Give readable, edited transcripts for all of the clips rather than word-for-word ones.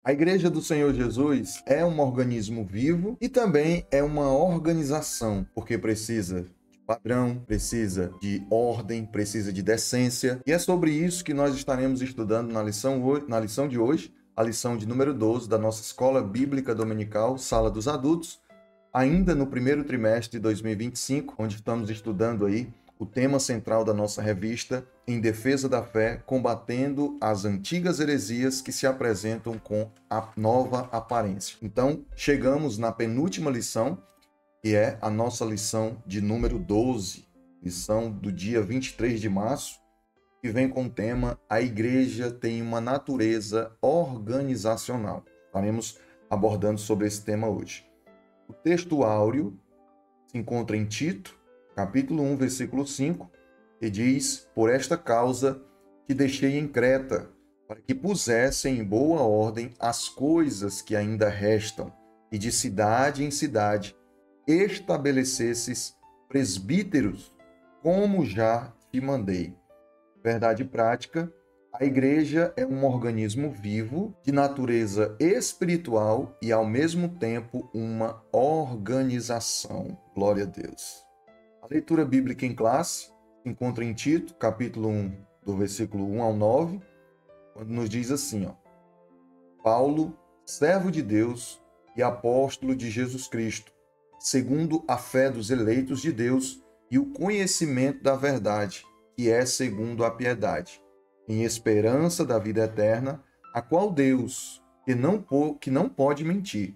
A Igreja do Senhor Jesus é um organismo vivo e também é uma organização, porque precisa de padrão, precisa de ordem, precisa de decência. E é sobre isso que nós estaremos estudando na lição de hoje, a lição de número 12 da nossa Escola Bíblica Dominical, Sala dos Adultos, ainda no primeiro trimestre de 2025, onde estamos estudando aí o tema central da nossa revista, Em Defesa da Fé, combatendo as antigas heresias que se apresentam com a nova aparência. Então, chegamos na penúltima lição, que é a nossa lição de número 12, lição do dia 23 de março, que vem com o tema A Igreja tem uma natureza organizacional. Estaremos abordando sobre esse tema hoje. O texto áureo se encontra em Tito, capítulo 1, versículo 5, que diz: Por esta causa que deixei em Creta, para que pusessem em boa ordem as coisas que ainda restam, e de cidade em cidade estabelecesses presbíteros, como já te mandei. Verdade prática: a igreja é um organismo vivo, de natureza espiritual e, ao mesmo tempo, uma organização. Glória a Deus. A leitura bíblica em classe se encontra em Tito, capítulo 1, do versículo 1 ao 9, quando nos diz assim, Paulo, servo de Deus e apóstolo de Jesus Cristo, segundo a fé dos eleitos de Deus e o conhecimento da verdade, que é segundo a piedade, em esperança da vida eterna, a qual Deus, que não pode mentir,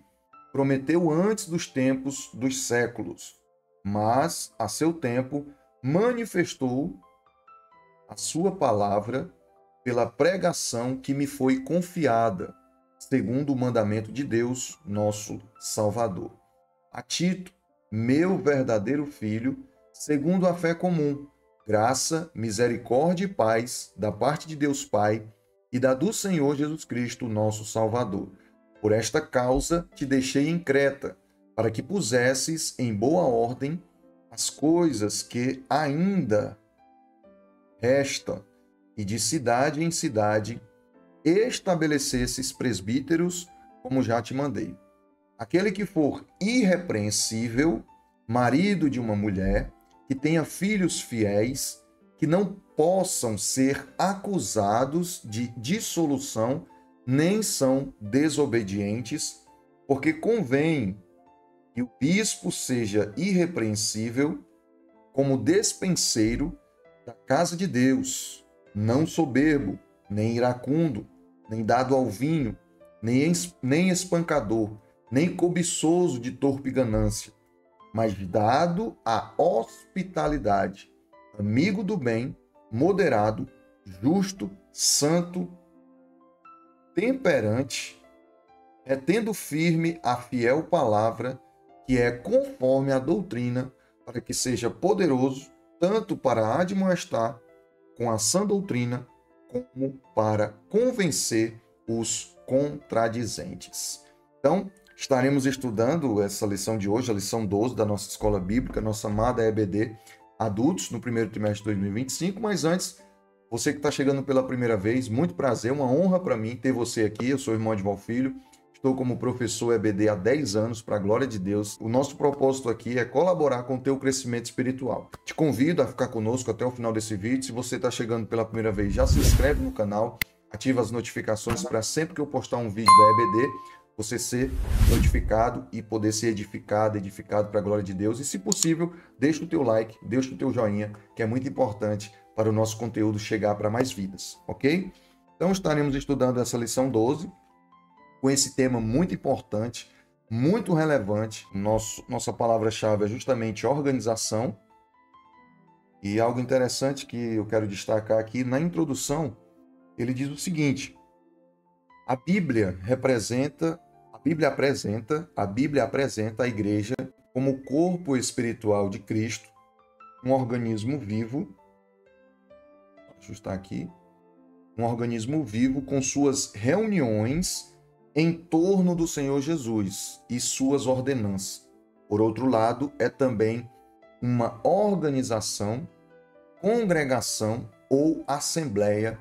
prometeu antes dos tempos dos séculos, mas, a seu tempo, manifestou a sua palavra pela pregação que me foi confiada, segundo o mandamento de Deus, nosso Salvador. A Tito, meu verdadeiro filho, segundo a fé comum, graça, misericórdia e paz da parte de Deus Pai e da do Senhor Jesus Cristo, nosso Salvador. Por esta causa te deixei em Creta, para que pusesses em boa ordem as coisas que ainda restam, e de cidade em cidade estabelecesses presbíteros, como já te mandei. Aquele que for irrepreensível, marido de uma mulher, que tenha filhos fiéis, que não possam ser acusados de dissolução, nem são desobedientes, porque convém que o bispo seja irrepreensível como despenseiro da casa de Deus, não soberbo, nem iracundo, nem dado ao vinho, nem espancador, nem cobiçoso de torpe ganância, mas dado à hospitalidade, amigo do bem, moderado, justo, santo, temperante, retendo firme a fiel palavra, que é conforme a doutrina, para que seja poderoso tanto para admoestar com a sã doutrina, como para convencer os contradizentes. Então, estaremos estudando essa lição de hoje, a lição 12 da nossa escola bíblica, nossa amada EBD Adultos, no primeiro trimestre de 2025. Mas antes, você que está chegando pela primeira vez, muito prazer, uma honra para mim ter você aqui. Eu sou o irmão Edval Filho, estou como professor EBD há 10 anos, para a glória de Deus. O nosso propósito aqui é colaborar com o teu crescimento espiritual. Te convido a ficar conosco até o final desse vídeo. Se você está chegando pela primeira vez, já se inscreve no canal, ativa as notificações para sempre que eu postar um vídeo da EBD, você ser notificado e poder ser edificado para a glória de Deus. E, se possível, deixa o teu like, deixa o teu joinha, que é muito importante para o nosso conteúdo chegar para mais vidas, ok? Então, estaremos estudando essa lição 12, com esse tema muito importante, muito relevante. Nossa palavra-chave é justamente organização. E algo interessante que eu quero destacar aqui, na introdução, ele diz o seguinte: a Bíblia apresenta a igreja como o corpo espiritual de Cristo, um organismo vivo. Vou ajustar aqui. Um organismo vivo com suas reuniões em torno do Senhor Jesus e suas ordenanças. Por outro lado, é também uma organização, congregação ou assembleia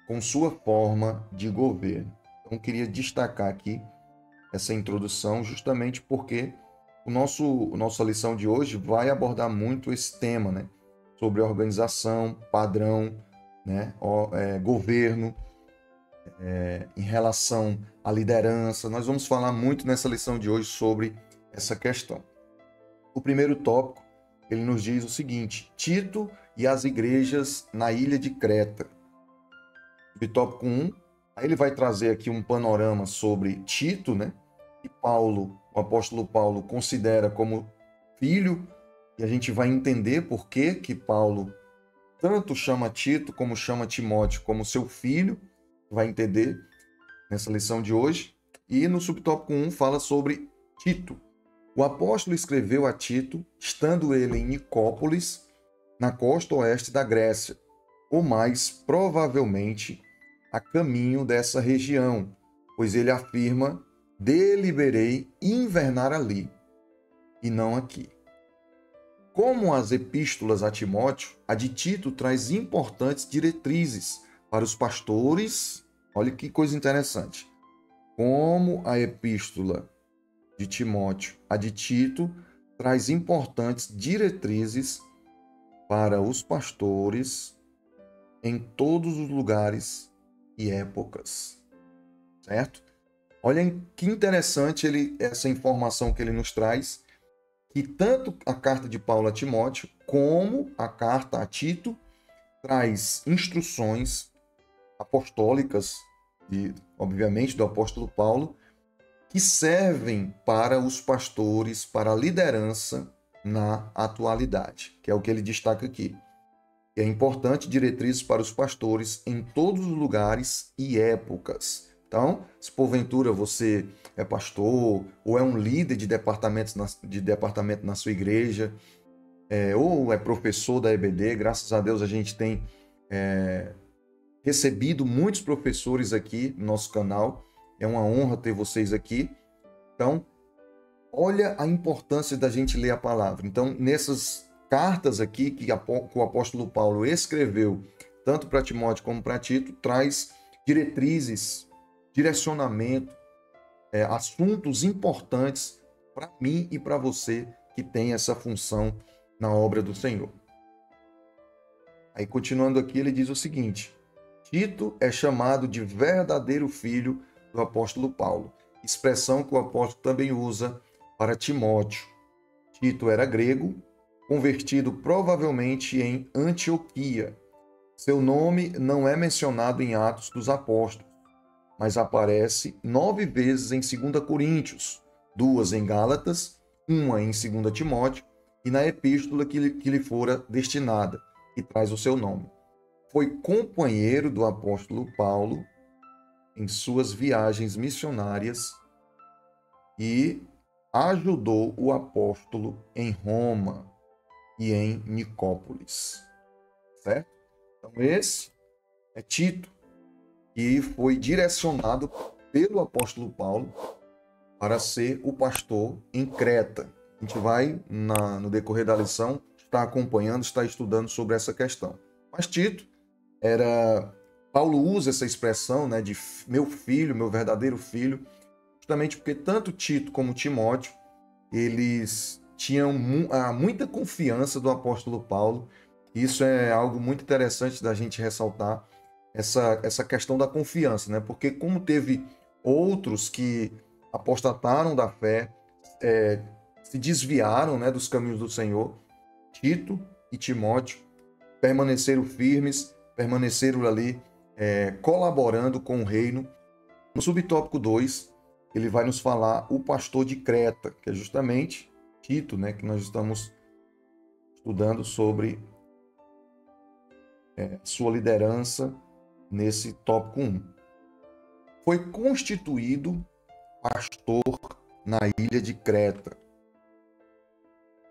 com sua forma de governo. Então, queria destacar aqui essa introdução justamente porque nossa lição de hoje vai abordar muito esse tema, né? Sobre organização, padrão, né? Governo, em relação à liderança. Nós vamos falar muito nessa lição de hoje sobre essa questão. O primeiro tópico, ele nos diz o seguinte: Tito e as igrejas na ilha de Creta. Tópico 1, aí ele vai trazer aqui um panorama sobre Tito, né? Que Paulo, o apóstolo Paulo, considera como filho, e a gente vai entender por que Paulo tanto chama Tito como chama Timóteo como seu filho, vai entender nessa lição de hoje. E no subtópico 1 fala sobre Tito. O apóstolo escreveu a Tito, estando ele em Nicópolis, na costa oeste da Grécia, ou mais provavelmente a caminho dessa região, pois ele afirma: deliberei invernar ali, e não aqui. Como as epístolas a Timóteo, a de Tito traz importantes diretrizes para os pastores. Olha que coisa interessante. Como a epístola de Timóteo, a de Tito, traz importantes diretrizes para os pastores em todos os lugares e épocas. Certo? Olha que interessante essa informação que ele nos traz, que tanto a carta de Paulo a Timóteo como a carta a Tito traz instruções apostólicas, obviamente do apóstolo Paulo, que servem para os pastores, para a liderança na atualidade, que é o que ele destaca aqui. É importante diretrizes para os pastores em todos os lugares e épocas. Então, se porventura você é pastor ou é um líder de departamento na sua igreja, ou é professor da EBD, graças a Deus a gente tem recebido muitos professores aqui no nosso canal. É uma honra ter vocês aqui. Então, olha a importância da gente ler a palavra. Então, nessas cartas aqui que o apóstolo Paulo escreveu, tanto para Timóteo como para Tito, traz diretrizes, direcionamento, assuntos importantes para mim e para você que tem essa função na obra do Senhor. Aí, continuando aqui, ele diz o seguinte: Tito é chamado de verdadeiro filho do apóstolo Paulo, expressão que o apóstolo também usa para Timóteo. Tito era grego, convertido provavelmente em Antioquia. Seu nome não é mencionado em Atos dos Apóstolos, mas aparece 9 vezes em 2 Coríntios, 2 em Gálatas, 1 em 2 Timóteo e na epístola que lhe fora destinada, que traz o seu nome. Foi companheiro do apóstolo Paulo em suas viagens missionárias e ajudou o apóstolo em Roma e em Nicópolis. Certo? Então esse é Tito, que foi direcionado pelo apóstolo Paulo para ser o pastor em Creta. A gente vai, no decorrer da lição, estar acompanhando, estar estudando sobre essa questão. Mas Tito Paulo usa essa expressão, né, de meu filho, meu verdadeiro filho, justamente porque tanto Tito como Timóteo, eles tinham muita confiança do apóstolo Paulo. Isso é algo muito interessante da gente ressaltar, essa questão da confiança, né? Porque como teve outros que apostataram da fé, se desviaram, né, dos caminhos do Senhor, Tito e Timóteo permaneceram firmes, permaneceram ali colaborando com o reino. No subtópico 2, ele vai nos falar o pastor de Creta, que é justamente Tito, né, que nós estamos estudando sobre sua liderança nesse tópico 1. Foi constituído pastor na ilha de Creta.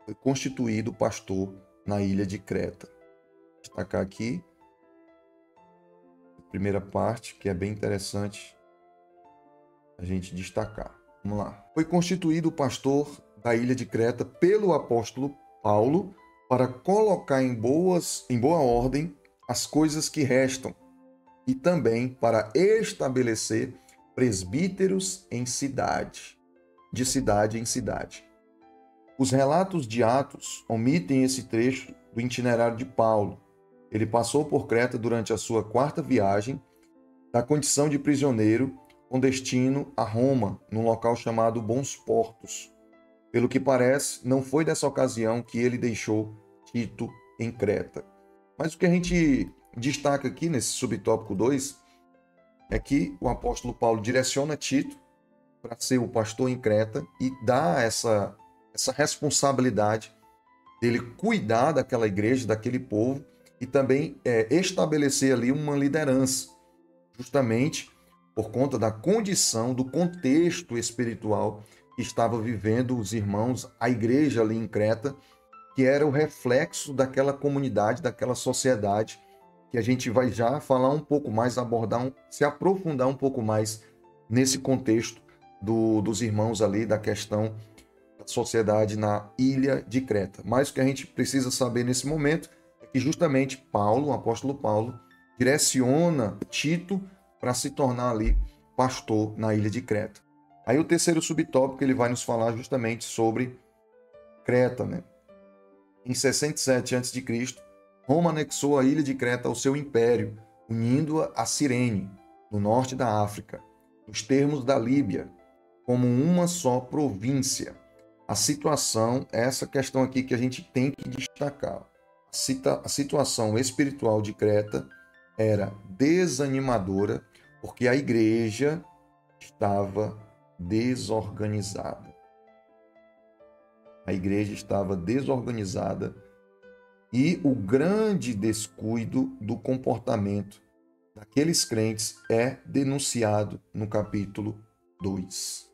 Foi constituído pastor na ilha de Creta. Vou destacar aqui a primeira parte, que é bem interessante a gente destacar. Vamos lá. Foi constituído pastor da ilha de Creta pelo apóstolo Paulo para colocar em boa ordem as coisas que restam e também para estabelecer presbíteros em cidade, de cidade em cidade. Os relatos de Atos omitem esse trecho do itinerário de Paulo. Ele passou por Creta durante a sua 4ª viagem, da condição de prisioneiro, com destino a Roma, num local chamado Bons Portos. Pelo que parece, não foi dessa ocasião que ele deixou Tito em Creta. Mas o que a gente destaca aqui nesse subtópico 2 é que o apóstolo Paulo direciona Tito para ser o pastor em Creta e dá essa responsabilidade dele cuidar daquela igreja, daquele povo e também estabelecer ali uma liderança, justamente por conta da condição, do contexto espiritual que estava vivendo os irmãos, a igreja ali em Creta, que era o reflexo daquela comunidade, daquela sociedade, que a gente vai já falar um pouco mais, se aprofundar um pouco mais nesse contexto dos irmãos ali, da questão da sociedade na ilha de Creta. Mas o que a gente precisa saber nesse momento é que justamente Paulo, o apóstolo Paulo, direciona Tito para se tornar ali pastor na ilha de Creta. Aí o terceiro subtópico ele vai nos falar justamente sobre Creta, né? Em 67 a.C., Roma anexou a ilha de Creta ao seu império, unindo-a a Cirene, no norte da África, nos termos da Líbia, como uma só província. A situação, essa questão aqui que a gente tem que destacar. A situação espiritual de Creta era desanimadora, porque a igreja estava desorganizada. A igreja estava desorganizada e o grande descuido do comportamento daqueles crentes é denunciado no capítulo 2.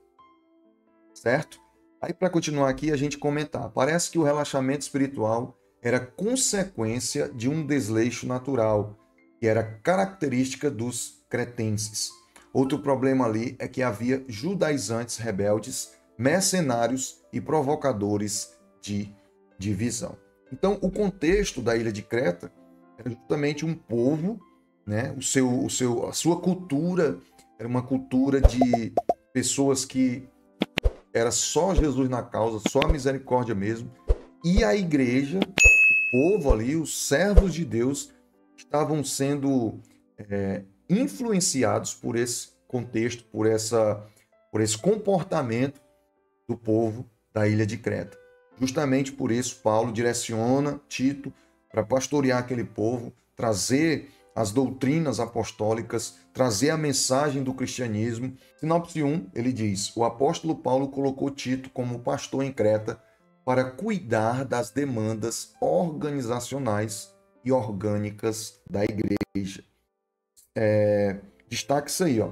Certo? Aí, para continuar aqui, a gente comentar. Parece que o relaxamento espiritual era consequência de um desleixo natural, que era característica dos cretenses. Outro problema ali é que havia judaizantes rebeldes, mercenários e provocadores de divisão. Então, o contexto da ilha de Creta era justamente um povo, né? A sua cultura era uma cultura de pessoas que era só Jesus na causa, só a misericórdia mesmo. E a igreja, o povo ali, os servos de Deus, estavam sendo influenciados por esse contexto, por esse comportamento do povo da ilha de Creta. Justamente por isso, Paulo direciona Tito para pastorear aquele povo, trazer as doutrinas apostólicas, trazer a mensagem do cristianismo. Sinopse 1, ele diz: o apóstolo Paulo colocou Tito como pastor em Creta para cuidar das demandas organizacionais e orgânicas da igreja. Destaque isso aí, ó.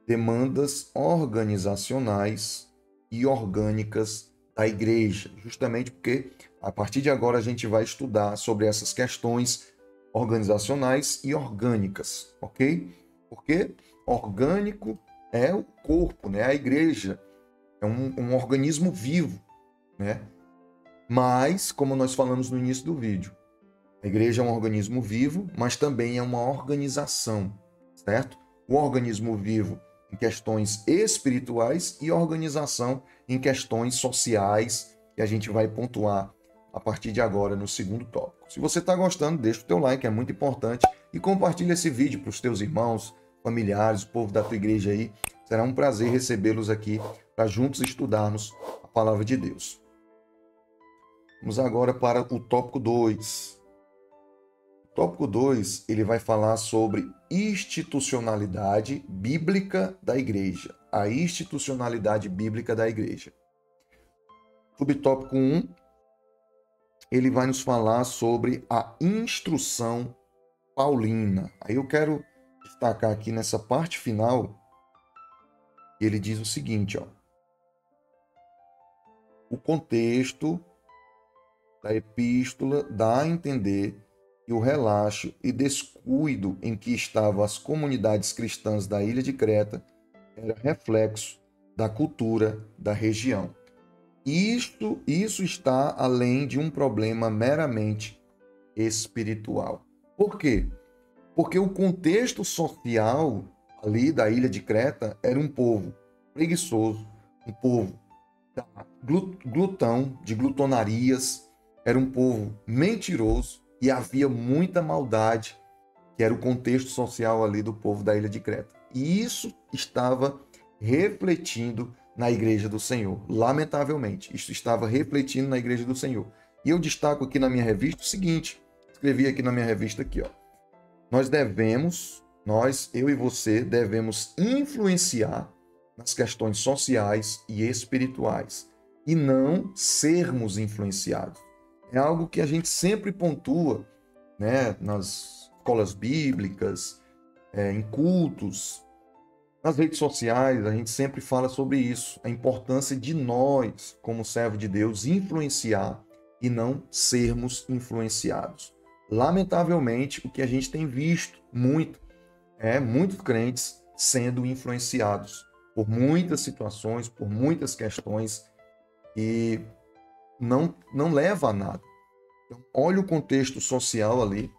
Demandas organizacionais e orgânicas da igreja, justamente porque a partir de agora a gente vai estudar sobre essas questões organizacionais e orgânicas, ok? Porque orgânico é o corpo, né? A igreja é um organismo vivo, né? Mas, como nós falamos no início do vídeo, a igreja é um organismo vivo, mas também é uma organização, certo? O organismo vivo em questões espirituais e organização em questões sociais, que a gente vai pontuar a partir de agora no segundo tópico. Se você está gostando, deixa o teu like, é muito importante, e compartilha esse vídeo para os teus irmãos, familiares, o povo da tua igreja aí. Será um prazer recebê-los aqui para juntos estudarmos a palavra de Deus. Vamos agora para o tópico 2. O tópico 2, ele vai falar sobre institucionalidade bíblica da igreja. A institucionalidade bíblica da igreja. Subtópico 1, ele vai nos falar sobre a instrução paulina. Aí eu quero destacar aqui nessa parte final, ele diz o seguinte, ó. O contexto da epístola dá a entender que o relaxo e descuido em que estavam as comunidades cristãs da ilha de Creta era reflexo da cultura da região. Isso está além de um problema meramente espiritual. Por quê? Porque o contexto social ali da ilha de Creta era um povo preguiçoso, um povo glutão, de glutonarias, era um povo mentiroso e havia muita maldade, que era o contexto social ali do povo da ilha de Creta. E isso estava refletindo na igreja do Senhor. Lamentavelmente, isso estava refletindo na igreja do Senhor. E eu destaco aqui na minha revista o seguinte, escrevi aqui na minha revista aqui, ó. Eu e você, devemos influenciar nas questões sociais e espirituais e não sermos influenciados. É algo que a gente sempre pontua, né, nas escolas bíblicas, em cultos, nas redes sociais, a gente sempre fala sobre isso, a importância de nós, como servo de Deus, influenciar e não sermos influenciados. Lamentavelmente, o que a gente tem visto muito é muitos crentes sendo influenciados por muitas situações, por muitas questões e não leva a nada. Então, olha o contexto social ali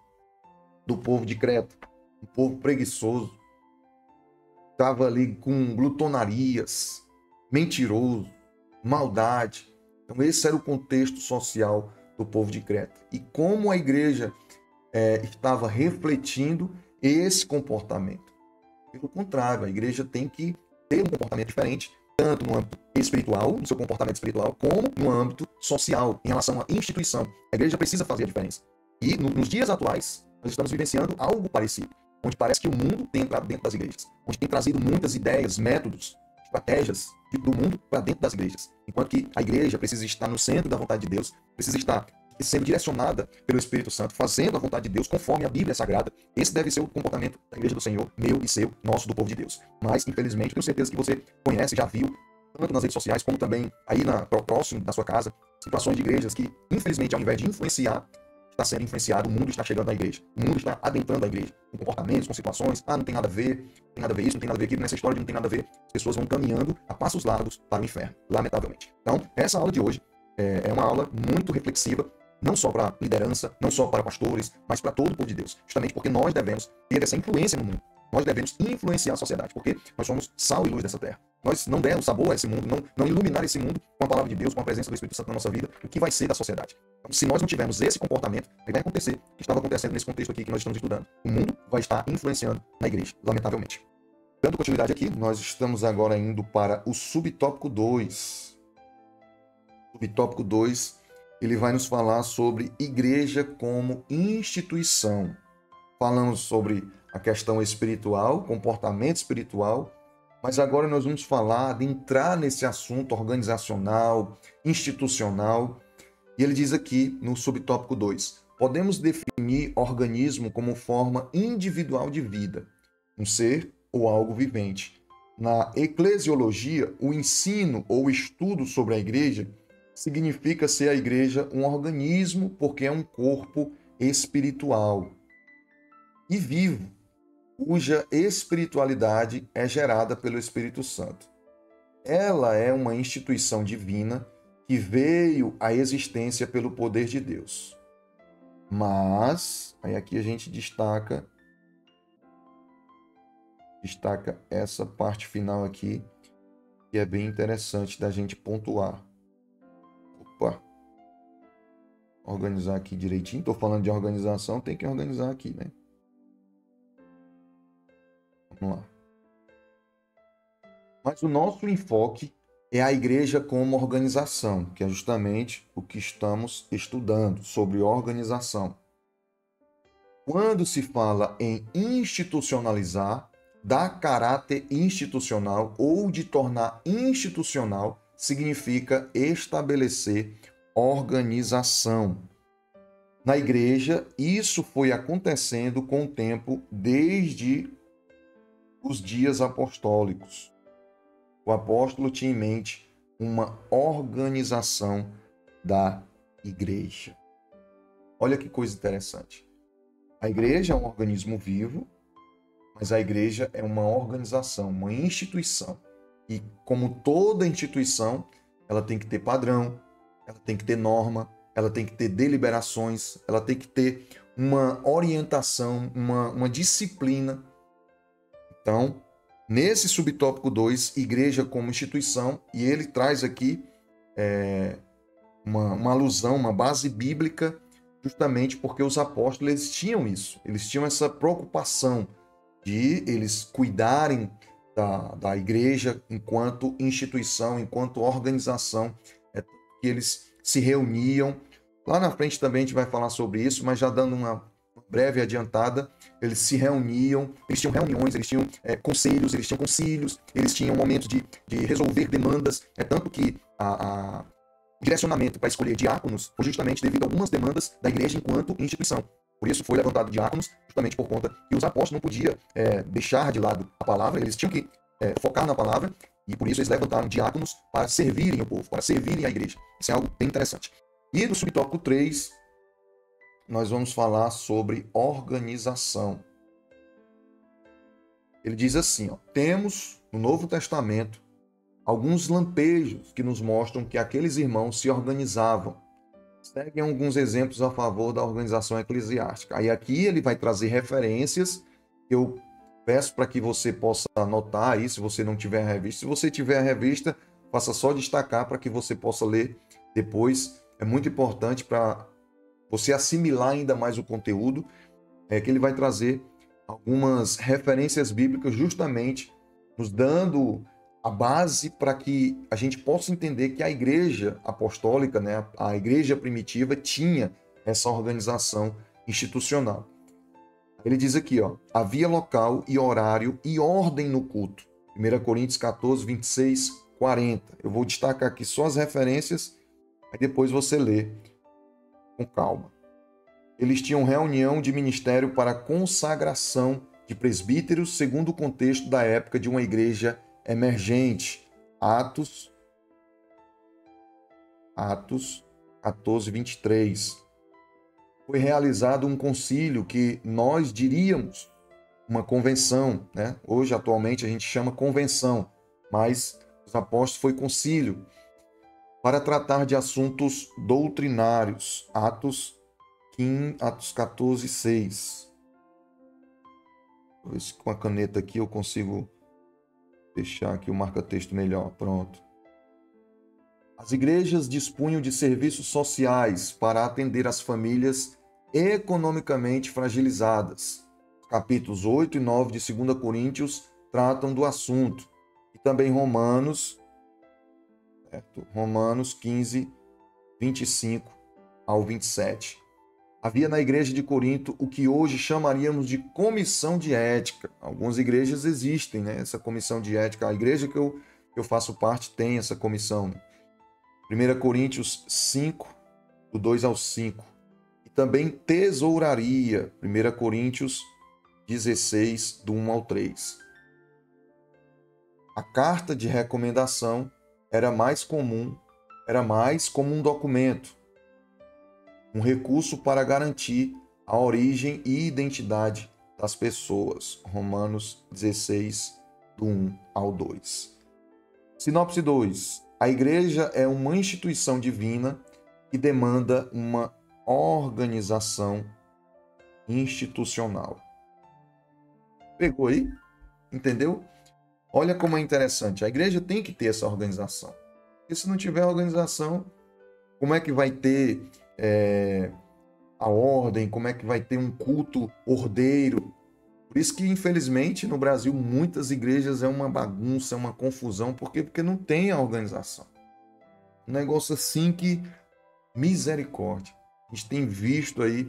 do povo de Creta, um povo preguiçoso, estava ali com glutonarias, mentiroso, maldade. Então esse era o contexto social do povo de Creta. E como a igreja estava refletindo esse comportamento. Pelo contrário, a igreja tem que ter um comportamento diferente, tanto no âmbito espiritual, no seu comportamento espiritual, como no âmbito social, em relação à instituição. A igreja precisa fazer a diferença. E nos dias atuais, nós estamos vivenciando algo parecido, onde parece que o mundo tem entrado dentro das igrejas, onde tem trazido muitas ideias, métodos, estratégias do mundo para dentro das igrejas. Enquanto que a igreja precisa estar no centro da vontade de Deus, precisa estar sendo direcionada pelo Espírito Santo, fazendo a vontade de Deus conforme a Bíblia Sagrada. Esse deve ser o comportamento da igreja do Senhor, meu e seu, nosso, do povo de Deus. Mas, infelizmente, tenho certeza que você conhece, já viu, tanto nas redes sociais como também aí próximo da sua casa, situações de igrejas que, infelizmente, ao invés de influenciar, está sendo influenciado, o mundo está chegando à igreja. O mundo está adentrando a igreja, com comportamentos, com situações. Não tem nada a ver, não tem nada a ver isso, não tem nada a ver aquilo, nessa história não tem nada a ver. As pessoas vão caminhando a passos largos para o inferno, lamentavelmente. Então, essa aula de hoje é uma aula muito reflexiva, não só para liderança, não só para pastores, mas para todo o povo de Deus. Justamente porque nós devemos ter essa influência no mundo. Nós devemos influenciar a sociedade, porque nós somos sal e luz dessa terra. Nós não demos sabor a esse mundo, não iluminar esse mundo com a palavra de Deus, com a presença do Espírito Santo na nossa vida, o que vai ser da sociedade. Então, se nós não tivermos esse comportamento, aí vai acontecer o que estava acontecendo nesse contexto aqui que nós estamos estudando. O mundo vai estar influenciando na igreja, lamentavelmente. Dando continuidade aqui, nós estamos agora indo para o subtópico 2. Subtópico 2, ele vai nos falar sobre igreja como instituição. Falamos sobre a questão espiritual, comportamento espiritual, mas agora nós vamos falar de entrar nesse assunto organizacional, institucional. E ele diz aqui no subtópico 2, podemos definir organismo como forma individual de vida, um ser ou algo vivente. Na eclesiologia, o ensino ou estudo sobre a igreja significa ser a igreja um organismo porque é um corpo espiritual e vivo, cuja espiritualidade é gerada pelo Espírito Santo. Ela é uma instituição divina que veio à existência pelo poder de Deus. Mas, aí aqui a gente destaca essa parte final aqui, que é bem interessante da gente pontuar. Opa! Organizar aqui direitinho. Estou falando de organização, tem que organizar aqui, né? Vamos lá. Mas o nosso enfoque é a igreja como organização, que é justamente o que estamos estudando sobre organização. Quando se fala em institucionalizar, dar caráter institucional ou de tornar institucional, significa estabelecer organização. Na igreja, isso foi acontecendo com o tempo desde os dias apostólicos. O apóstolo tinha em mente uma organização da igreja. Olha que coisa interessante. A igreja é um organismo vivo, mas a igreja é uma organização, uma instituição. E como toda instituição, ela tem que ter padrão, ela tem que ter norma, ela tem que ter deliberações, ela tem que ter uma orientação, uma disciplina. Então, Nesse subtópico 2, igreja como instituição, e ele traz aqui uma alusão, uma base bíblica, justamente porque os apóstolos eles tinham isso, eles tinham essa preocupação de eles cuidarem da igreja enquanto instituição, enquanto organização, que eles se reuniam. Lá na frente também a gente vai falar sobre isso, mas já dando uma breve adiantada, eles se reuniam, eles tinham reuniões, eles tinham conselhos, eles tinham concílios, eles tinham momentos de resolver demandas, tanto que o direcionamento para escolher diáconos foi justamente devido a algumas demandas da igreja enquanto instituição. Por isso foi levantado diáconos, justamente por conta que os apóstolos não podiam deixar de lado a palavra, eles tinham que focar na palavra, e por isso eles levantaram diáconos para servirem o povo, para servirem a igreja. Isso é algo bem interessante. E no subtópico 3, nós vamos falar sobre organização. Ele diz assim, temos no Novo Testamento alguns lampejos que nos mostram que aqueles irmãos se organizavam. Seguem alguns exemplos a favor da organização eclesiástica. Aí aqui ele vai trazer referências. Eu peço para que você possa anotar aí, se você não tiver a revista. Se você tiver a revista, faça só destacar para que você possa ler depois. É muito importante para você assimilar ainda mais o conteúdo, que ele vai trazer algumas referências bíblicas justamente nos dando a base para que a gente possa entender que a igreja apostólica, né, a igreja primitiva, tinha essa organização institucional. Ele diz aqui, havia local e horário e ordem no culto. 1 Coríntios 14, 26, 40. Eu vou destacar aqui só as referências, aí depois você lê com calma. Eles tinham reunião de ministério para consagração de presbíteros segundo o contexto da época de uma igreja emergente. Atos 14, 23. Foi realizado um concílio que nós diríamos uma convenção, né? Hoje, atualmente, a gente chama convenção, mas os apóstolos foi concílio, para tratar de assuntos doutrinários. Atos 14, 6. Vou ver se com a caneta aqui eu consigo deixar aqui o marca-texto melhor. Pronto. As igrejas dispunham de serviços sociais para atender as famílias economicamente fragilizadas. Capítulos 8 e 9 de 2 Coríntios tratam do assunto. E também Romanos 15, 25 ao 27. Havia na igreja de Corinto o que hoje chamaríamos de comissão de ética. Algumas igrejas existem, né? Essa comissão de ética. A igreja que eu faço parte tem essa comissão. 1 Coríntios 5, do 2 ao 5. E também tesouraria. 1 Coríntios 16, do 1 ao 3. A carta de recomendação era mais como um documento, um recurso para garantir a origem e identidade das pessoas. Romanos 16, do 1 ao 2. Sinopse 2. A igreja é uma instituição divina que demanda uma organização institucional. Pegou aí? Entendeu? Olha como é interessante. A igreja tem que ter essa organização. Porque se não tiver organização, como é que vai ter a ordem? Como é que vai ter um culto ordeiro? Por isso que, infelizmente, no Brasil, muitas igrejas é uma bagunça, é uma confusão. Por quê? Porque não tem a organização. Um negócio assim que, misericórdia. A gente tem visto aí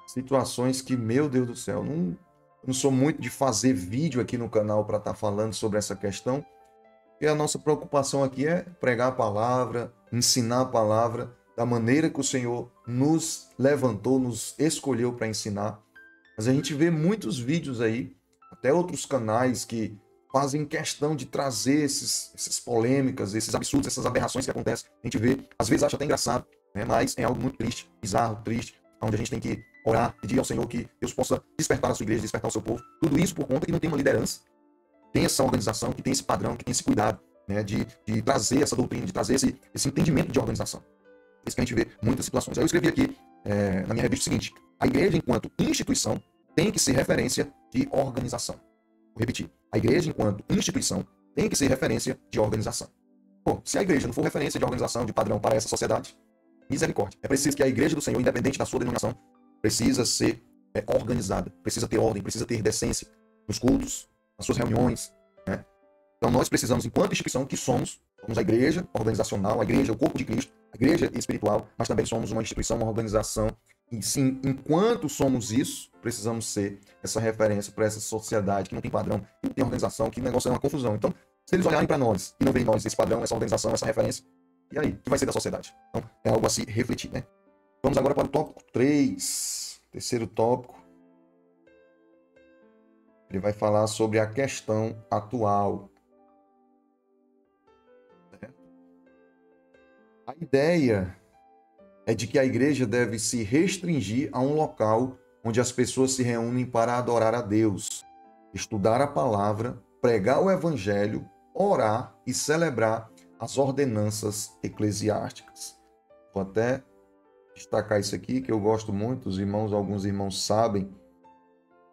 situações que, meu Deus do céu, não sou muito de fazer vídeo aqui no canal para estar falando sobre essa questão. E a nossa preocupação aqui é pregar a palavra, ensinar a palavra da maneira que o Senhor nos levantou, nos escolheu para ensinar. Mas a gente vê muitos vídeos aí, até outros canais que fazem questão de trazer essas polêmicas, esses absurdos, essas aberrações que acontecem. A gente vê, às vezes acha até engraçado, né? Mas é algo muito triste, bizarro, triste, onde a gente tem que orar, pedir ao Senhor que Deus possa despertar a sua igreja, despertar o seu povo. Tudo isso por conta que não tem uma liderança, tem essa organização, que tem esse padrão, que tem esse cuidado, né? de trazer essa doutrina, de trazer esse entendimento de organização. É isso que a gente vê em muitas situações. Aí eu escrevi aqui na minha revista o seguinte: a igreja, enquanto instituição, tem que ser referência de organização. Vou repetir. A igreja, enquanto instituição, tem que ser referência de organização. Bom, se a igreja não for referência de organização, de padrão para essa sociedade, misericórdia. É preciso que a igreja do Senhor, independente da sua denominação, precisa ser organizada, precisa ter ordem, precisa ter decência nos cultos, nas suas reuniões, né? Então nós precisamos, enquanto instituição que somos a igreja organizacional, a igreja, o corpo de Cristo, a igreja espiritual, mas também somos uma instituição, uma organização. E sim, enquanto somos isso, precisamos ser essa referência para essa sociedade que não tem padrão, que não tem organização, que o negócio é uma confusão. Então, se eles olharem para nós e não verem nós esse padrão, essa organização, essa referência, e aí? O que vai ser da sociedade? Então, é algo a se refletir, né? Vamos agora para o tópico 3, terceiro tópico. Ele vai falar sobre a questão atual. A ideia é de que a igreja deve se restringir a um local onde as pessoas se reúnem para adorar a Deus, estudar a palavra, pregar o evangelho, orar e celebrar as ordenanças eclesiásticas. Vou até destacar isso aqui, que eu gosto muito, alguns irmãos sabem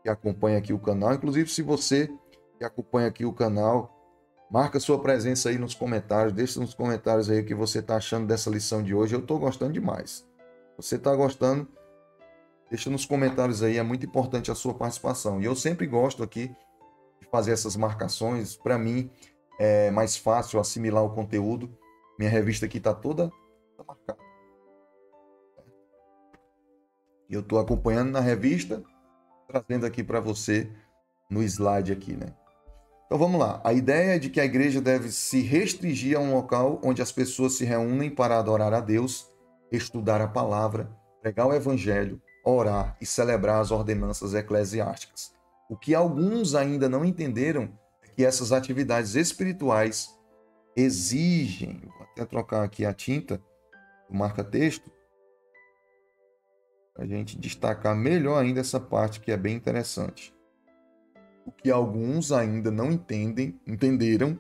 que acompanham aqui o canal. Inclusive, se você que acompanha aqui o canal, marca sua presença aí nos comentários, deixa nos comentários aí o que você está achando dessa lição de hoje. Eu estou gostando demais. Você está gostando? Deixa nos comentários aí, é muito importante a sua participação. E eu sempre gosto aqui de fazer essas marcações. Para mim é mais fácil assimilar o conteúdo. Minha revista aqui está toda marcada. E eu estou acompanhando na revista, trazendo aqui para você no slide aqui, né? Então vamos lá. A ideia é de que a igreja deve se restringir a um local onde as pessoas se reúnem para adorar a Deus, estudar a palavra, pregar o evangelho, orar e celebrar as ordenanças eclesiásticas. O que alguns ainda não entenderam é que essas atividades espirituais exigem, vou até trocar aqui a tinta do marca-texto, para a gente destacar melhor ainda essa parte que é bem interessante. O que alguns ainda não entenderam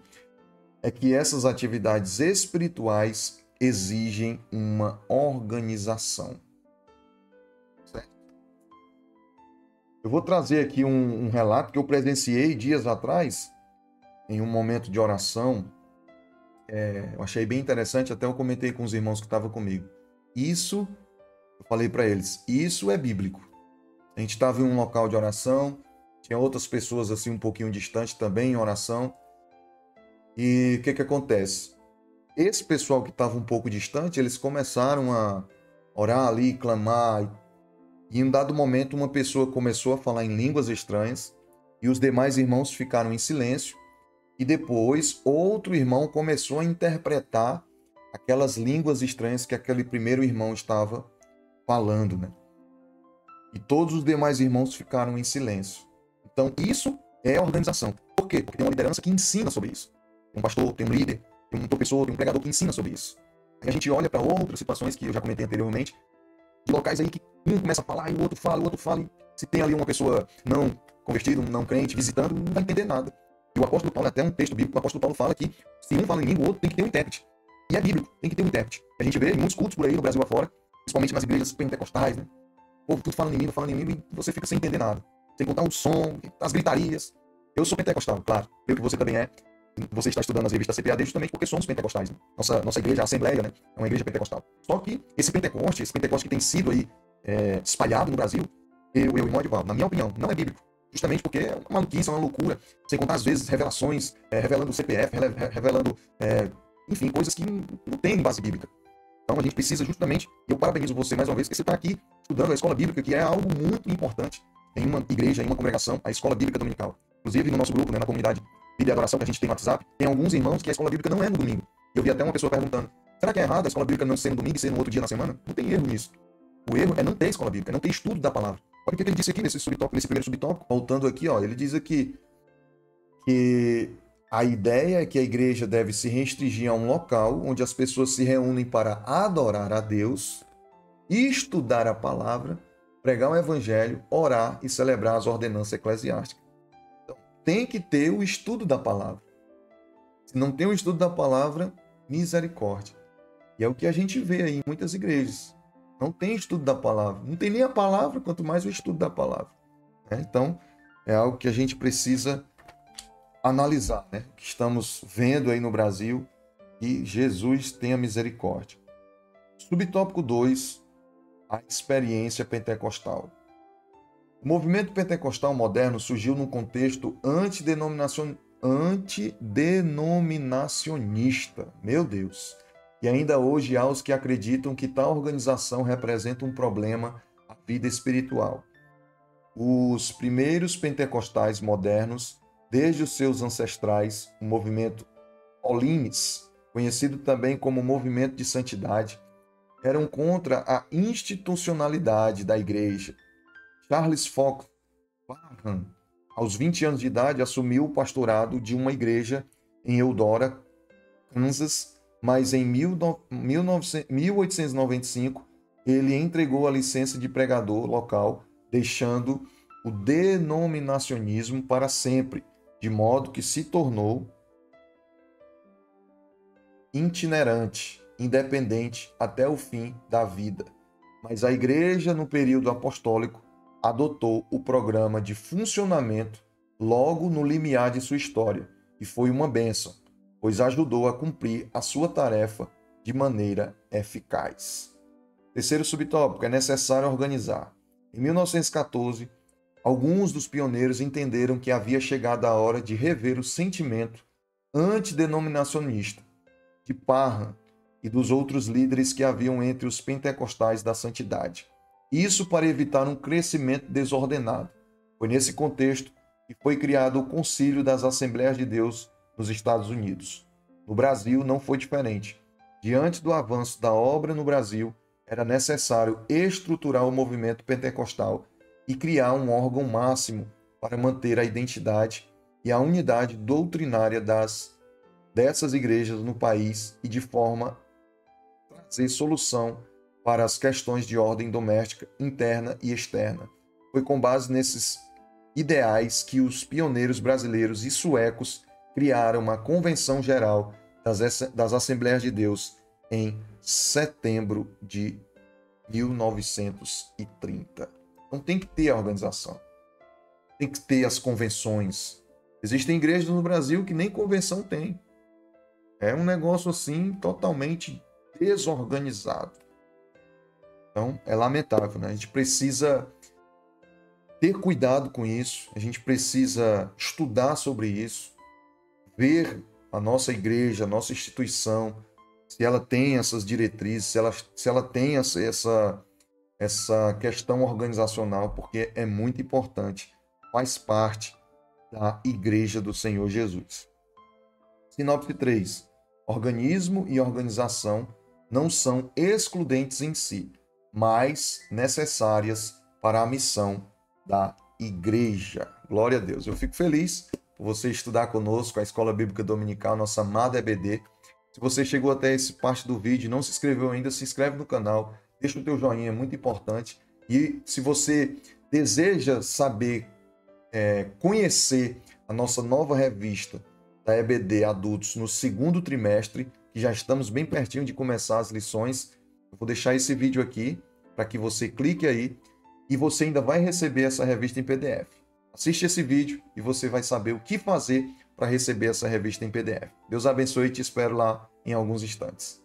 é que essas atividades espirituais exigem uma organização. Certo? Eu vou trazer aqui um relato que eu presenciei dias atrás, em um momento de oração. Eu achei bem interessante, até eu comentei com os irmãos que estavam comigo. Eu falei para eles, isso é bíblico. A gente estava em um local de oração, tinha outras pessoas assim um pouquinho distante também em oração. E o que acontece? Esse pessoal que estava um pouco distante, eles começaram a orar ali, clamar. E em um dado momento, uma pessoa começou a falar em línguas estranhas e os demais irmãos ficaram em silêncio. E depois, outro irmão começou a interpretar aquelas línguas estranhas que aquele primeiro irmão estava falando, né? E todos os demais irmãos ficaram em silêncio. Então, isso é organização. Por quê? Porque tem uma liderança que ensina sobre isso. Tem um pastor, tem um líder, tem um professor, tem um pregador que ensina sobre isso. Aí a gente olha para outras situações que eu já comentei anteriormente, de locais aí que um começa a falar e o outro fala, e se tem ali uma pessoa não convertida, um não crente, visitando, não vai entender nada. E o apóstolo Paulo, até um texto bíblico, o apóstolo Paulo fala que se um fala em língua, o outro tem que ter um intérprete. E é bíblico, tem que ter um intérprete. A gente vê em muitos cultos por aí no Brasil afora, principalmente nas igrejas pentecostais, né? O povo tudo falando em língua, e você fica sem entender nada. Sem contar o som, as gritarias. Eu sou pentecostal, claro. Eu que você também é. Você está estudando as revistas CPAD justamente porque somos pentecostais. Né? Nossa igreja, a Assembleia, né? É uma igreja pentecostal. Só que esse Pentecoste que tem sido aí espalhado no Brasil, eu e Modival, na minha opinião, não é bíblico. Justamente porque é uma maluquice, é uma loucura. Sem contar, às vezes, revelações, revelando o CPF, revelando, enfim, coisas que não têm base bíblica. Então a gente precisa justamente, e eu parabenizo você mais uma vez, que você está aqui estudando a escola bíblica, que é algo muito importante em uma igreja, em uma congregação, a escola bíblica dominical. Inclusive no nosso grupo, né, na comunidade de adoração que a gente tem no WhatsApp, tem alguns irmãos que a escola bíblica não é no domingo. Eu vi até uma pessoa perguntando, será que é errado a escola bíblica não ser no domingo e ser no outro dia na semana? Não tem erro nisso. O erro é não ter escola bíblica, é não ter estudo da palavra. Olha o que ele disse aqui nesse primeiro subtópico, voltando aqui, ó, ele diz aqui que a ideia é que a igreja deve se restringir a um local onde as pessoas se reúnem para adorar a Deus, estudar a palavra, pregar o evangelho, orar e celebrar as ordenanças eclesiásticas. Então, tem que ter o estudo da palavra. Se não tem o estudo da palavra, misericórdia. E é o que a gente vê aí em muitas igrejas. Não tem estudo da palavra. Não tem nem a palavra, quanto mais o estudo da palavra. Então, é algo que a gente precisa analisar, né? O que estamos vendo aí no Brasil, e Jesus tenha misericórdia. Subtópico 2, a experiência pentecostal. O movimento pentecostal moderno surgiu num contexto antidenominacionista. Meu Deus! E ainda hoje há os que acreditam que tal organização representa um problema à vida espiritual. Os primeiros pentecostais modernos, desde os seus ancestrais, o movimento Paulines, conhecido também como movimento de santidade, eram contra a institucionalidade da igreja. Charles Fox Parham, aos 20 anos de idade, assumiu o pastorado de uma igreja em Eudora, Kansas, mas em 1895 ele entregou a licença de pregador local, deixando o denominacionismo para sempre, de modo que se tornou itinerante, independente até o fim da vida. Mas a igreja, no período apostólico, adotou o programa de funcionamento logo no limiar de sua história, e foi uma bênção, pois ajudou a cumprir a sua tarefa de maneira eficaz. Terceiro subtópico, é necessário organizar. Em 1914, alguns dos pioneiros entenderam que havia chegado a hora de rever o sentimento antidenominacionista de Parham e dos outros líderes que haviam entre os pentecostais da santidade. Isso para evitar um crescimento desordenado. Foi nesse contexto que foi criado o Concílio das Assembleias de Deus nos Estados Unidos. No Brasil não foi diferente. Diante do avanço da obra no Brasil, era necessário estruturar o movimento pentecostal e criar um órgão máximo para manter a identidade e a unidade doutrinária dessas igrejas no país e de forma a trazer solução para as questões de ordem doméstica, interna e externa. Foi com base nesses ideais que os pioneiros brasileiros e suecos criaram uma Convenção Geral das Assembleias de Deus em setembro de 1930. Então tem que ter a organização, tem que ter as convenções. Existem igrejas no Brasil que nem convenção tem. É um negócio assim totalmente desorganizado. Então, é lamentável, né? A gente precisa ter cuidado com isso, a gente precisa estudar sobre isso, ver a nossa igreja, a nossa instituição, se ela tem essas diretrizes, se ela tem essa questão organizacional, porque é muito importante, faz parte da Igreja do Senhor Jesus. Sinopse 3. Organismo e organização não são excludentes em si, mas necessárias para a missão da igreja. Glória a Deus. Eu fico feliz por você estudar conosco a Escola Bíblica Dominical, nossa amada EBD. Se você chegou até essa parte do vídeo e não se inscreveu ainda, se inscreve no canal, deixa o teu joinha, é muito importante. E se você deseja saber, conhecer a nossa nova revista da EBD Adultos no segundo trimestre, que já estamos bem pertinho de começar as lições, eu vou deixar esse vídeo aqui para que você clique aí e você ainda vai receber essa revista em PDF. Assiste esse vídeo e você vai saber o que fazer para receber essa revista em PDF. Deus abençoe e te espero lá em alguns instantes.